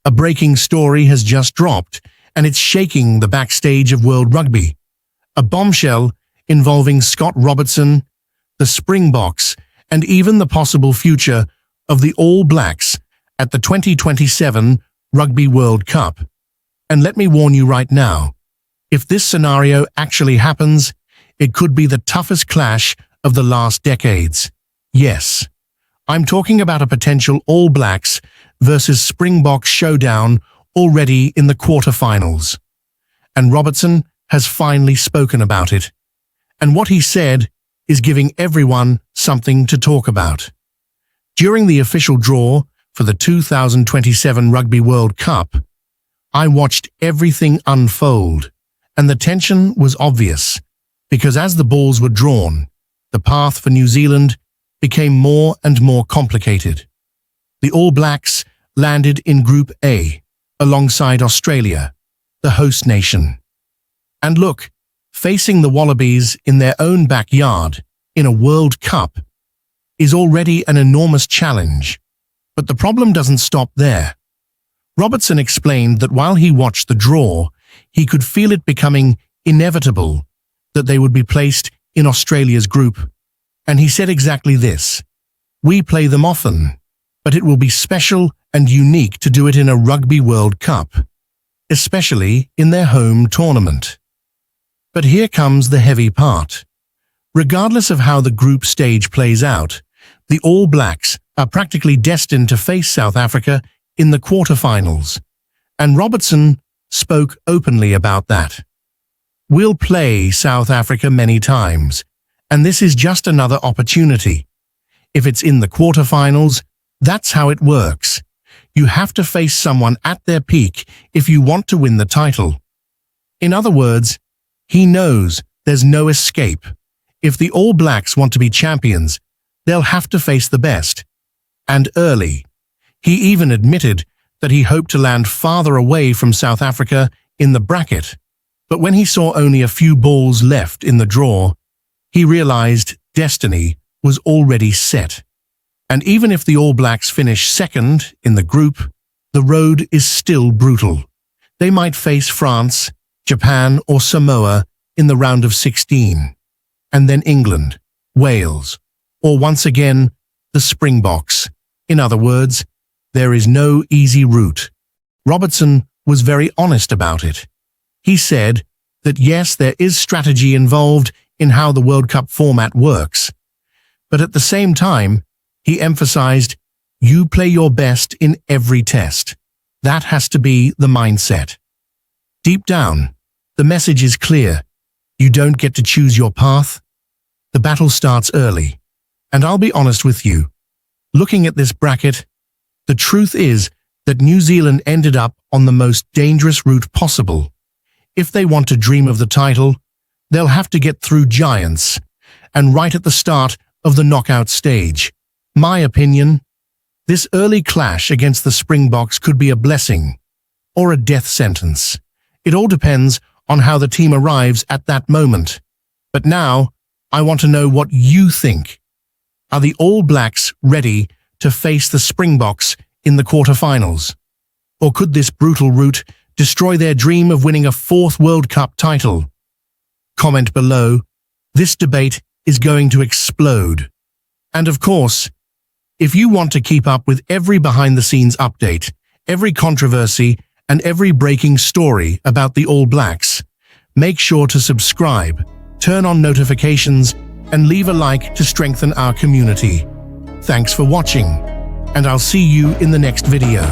A breaking story has just dropped, and it's shaking the backstage of World Rugby. A bombshell involving Scott Robertson, the Springboks, and even the possible future of the All Blacks at the 2027 Rugby World Cup. And let me warn you right now, if this scenario actually happens, it could be the toughest clash of the last decades. Yes, I'm talking about a potential All Blacks versus Springboks showdown already in the quarterfinals. And Robertson has finally spoken about it. And what he said is giving everyone something to talk about. During the official draw for the 2027 Rugby World Cup, I watched everything unfold, and the tension was obvious, because as the balls were drawn, the path for New Zealand became more and more complicated. The All Blacks landed in Group A, alongside Australia, the host nation. And look, facing the Wallabies in their own backyard in a World Cup is already an enormous challenge. But the problem doesn't stop there. Robertson explained that while he watched the draw, he could feel it becoming inevitable that they would be placed in Australia's group. And he said exactly this: "We play them often, but it will be special and unique to do it in a Rugby World Cup, especially in their home tournament." But here comes the heavy part. Regardless of how the group stage plays out, the All Blacks are practically destined to face South Africa in the quarterfinals, and Robertson spoke openly about that. "We'll play South Africa many times, and this is just another opportunity. If it's in the quarterfinals, that's how it works. You have to face someone at their peak if you want to win the title." In other words, he knows there's no escape. If the All Blacks want to be champions, they'll have to face the best. And early. He even admitted that he hoped to land farther away from South Africa in the bracket. But when he saw only a few balls left in the draw, he realized destiny was already set. And even if the All Blacks finish second in the group, the road is still brutal. They might face France, Japan, or Samoa in the round of 16, and then England, Wales, or once again, the Springboks. In other words, there is no easy route. Robertson was very honest about it. He said that yes, there is strategy involved in how the World Cup format works, but at the same time, he emphasized, you play your best in every test. That has to be the mindset. Deep down, the message is clear. You don't get to choose your path. The battle starts early. And I'll be honest with you, looking at this bracket, the truth is that New Zealand ended up on the most dangerous route possible. If they want to dream of the title, they'll have to get through giants, and right at the start of the knockout stage. My opinion, this early clash against the Springboks could be a blessing or a death sentence. It all depends on how the team arrives at that moment. But now, I want to know what you think. Are the All Blacks ready to face the Springboks in the quarterfinals? Or could this brutal route destroy their dream of winning a fourth World Cup title? Comment below. This debate is going to explode. And of course, if you want to keep up with every behind-the-scenes update, every controversy, and every breaking story about the All Blacks, make sure to subscribe, turn on notifications, and leave a like to strengthen our community. Thanks for watching, and I'll see you in the next video.